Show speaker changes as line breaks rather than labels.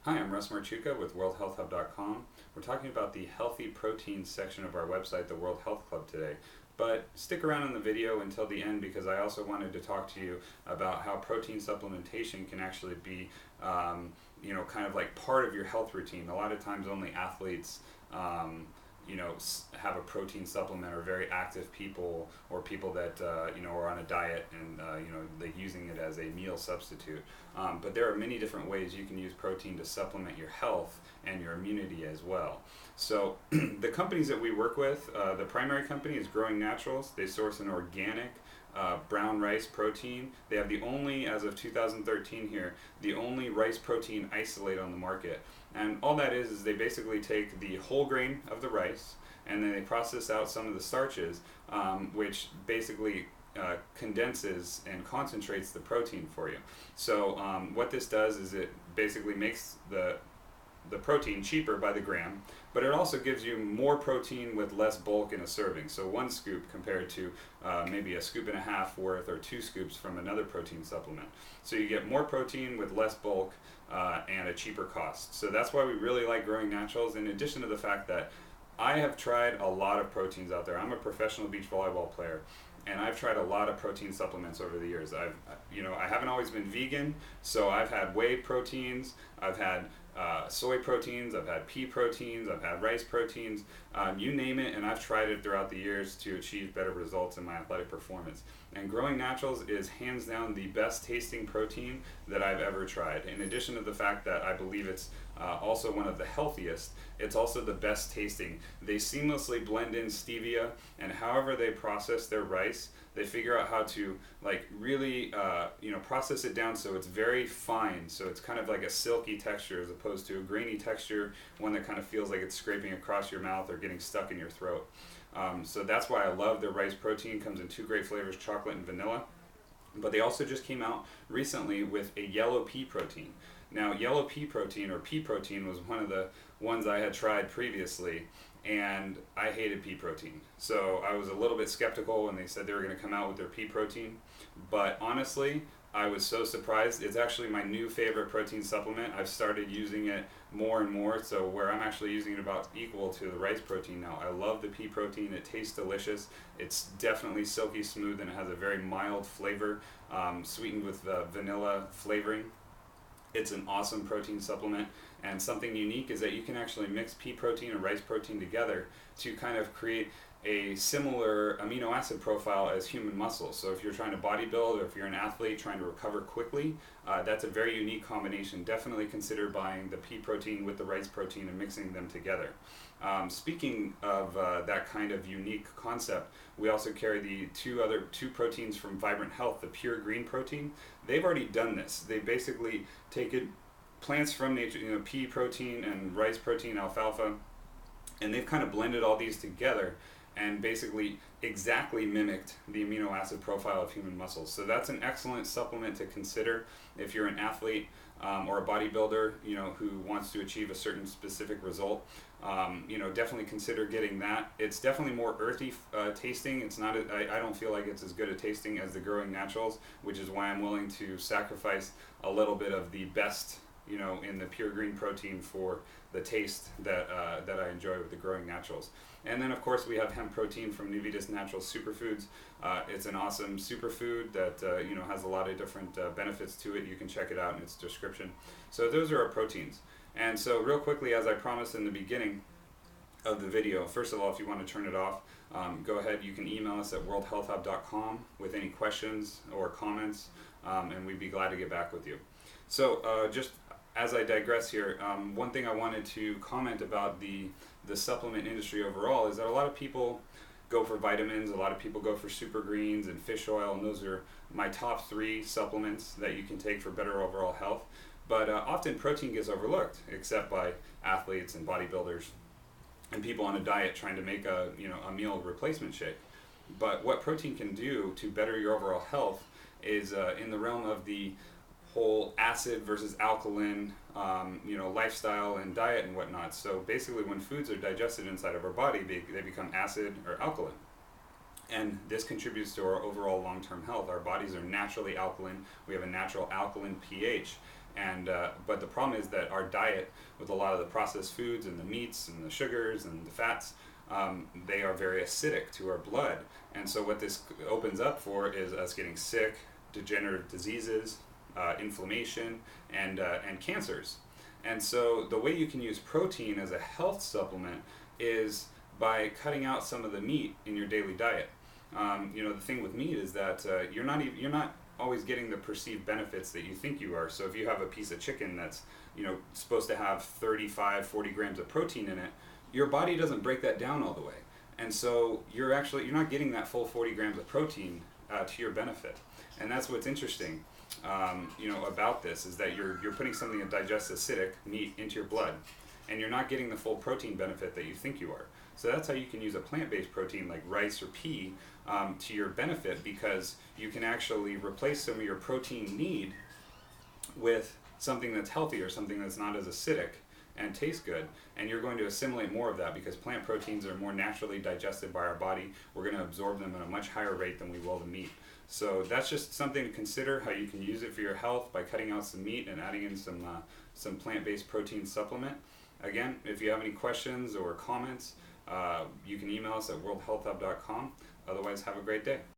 Hi, I'm Russ Marchuka with WorldHealthHub.com. We're talking about the healthy proteins section of our website, the World Health Club, today. But stick around in the video until the end because I also wanted to talk to you about how protein supplementation can actually be, kind of like part of your health routine. A lot of times only athletes have a protein supplement, or very active people, or people that are on a diet and they're using it as a meal substitute. But there are many different ways you can use protein to supplement your health and your immunity as well. So the companies that we work with, the primary company is Growing Naturals. They source an organic brown rice protein. They have the only, as of 2013 here, the only rice protein isolate on the market. And all that is they basically take the whole grain of the rice and then they process out some of the starches, which basically condenses and concentrates the protein for you. So what this does is it basically makes the protein cheaper by the gram, but it also gives you more protein with less bulk in a serving. So one scoop compared to maybe a scoop and a half worth or 2 scoops from another protein supplement. So you get more protein with less bulk and a cheaper cost. So that's why we really like Growing Naturals, in addition to the fact that I have tried a lot of proteins out there. I'm a professional beach volleyball player, and I've tried a lot of protein supplements over the years. I haven't always been vegan, so I've had whey proteins, I've had soy proteins, I've had pea proteins, I've had rice proteins, you name it, and I've tried it throughout the years to achieve better results in my athletic performance. And Growing Naturals is hands down the best tasting protein that I've ever tried. In addition to the fact that I believe it's also one of the healthiest, it's also the best tasting. They seamlessly blend in stevia, and however they process their rice, they figure out how to really process it down so it's very fine, so it's kind of like a silky texture as opposed to a grainy texture, one that kind of feels like it's scraping across your mouth or getting stuck in your throat. So that's why I love their rice protein. Comes in 2 great flavors, chocolate and vanilla. But they also just came out recently with a yellow pea protein. Now, yellow pea protein, or pea protein, was one of the ones I had tried previously, and I hated pea protein. So I was a little bit skeptical when they said they were going to come out with their pea protein. But honestly, I was so surprised. It's actually my new favorite protein supplement. I've started using it more and more, so where I'm actually using it about equal to the rice protein now. I love the pea protein. It tastes delicious. It's definitely silky smooth, and it has a very mild flavor, sweetened with vanilla flavoring. It's an awesome protein supplement, and something unique is that you can actually mix pea protein and rice protein together to kind of create a similar amino acid profile as human muscles. So if you're trying to bodybuild, or if you're an athlete trying to recover quickly, that's a very unique combination. Definitely consider buying the pea protein with the rice protein and mixing them together. Speaking of that kind of unique concept, we also carry the two proteins from Vibrant Health, the pure green protein. They've already done this. They basically take plants from nature, pea protein and rice protein, alfalfa, and they've kind of blended all these together and basically exactly mimicked the amino acid profile of human muscles. So that's an excellent supplement to consider if you're an athlete or a bodybuilder, who wants to achieve a certain specific result. Definitely consider getting that. It's definitely more earthy tasting. It's not. I don't feel like it's as good a tasting as the Growing Naturals, which is why I'm willing to sacrifice a little bit of the best, in the pure green protein for the taste that I enjoy with the Growing Naturals. And then of course we have hemp protein from Nuvitas Natural Superfoods. It's an awesome superfood that has a lot of different benefits to it. You can check it out in its description. So those are our proteins. And so real quickly, as I promised in the beginning of the video, first of all, if you want to turn it off, go ahead. You can email us at worldhealthhub.com with any questions or comments, and we'd be glad to get back with you. So just as I digress here, one thing I wanted to comment about the supplement industry overall is that a lot of people go for vitamins, a lot of people go for super greens and fish oil, and those are my top 3 supplements that you can take for better overall health. But often protein gets overlooked, except by athletes and bodybuilders and people on a diet trying to make a meal replacement shake. But what protein can do to better your overall health is in the realm of the whole acid versus alkaline, lifestyle and diet and whatnot. So basically, when foods are digested inside of our body, they become acid or alkaline. And this contributes to our overall long-term health. Our bodies are naturally alkaline. We have a natural alkaline pH. And but the problem is that our diet, with a lot of the processed foods and the meats and the sugars and the fats, they are very acidic to our blood. And so what this opens up for is us getting sick, degenerative diseases, inflammation, and cancers. And so the way you can use protein as a health supplement is by cutting out some of the meat in your daily diet. The thing with meat is that you're not always getting the perceived benefits that you think you are. So if you have a piece of chicken that's supposed to have 35-40 grams of protein in it, your body doesn't break that down all the way, and so you're not getting that full 40 grams of protein to your benefit. And that's what's interesting about this, is that you're putting something that digests acidic meat into your blood, and you're not getting the full protein benefit that you think you are. So that's how you can use a plant-based protein like rice or pea to your benefit, because you can actually replace some of your protein need with something that's healthier, something that's not as acidic and tastes good, and you're going to assimilate more of that because plant proteins are more naturally digested by our body. We're going to absorb them at a much higher rate than we will the meat. So that's just something to consider, how you can use it for your health by cutting out some meat and adding in some plant-based protein supplement. Again, if you have any questions or comments, you can email us at worldhealthhub.com. Otherwise, have a great day.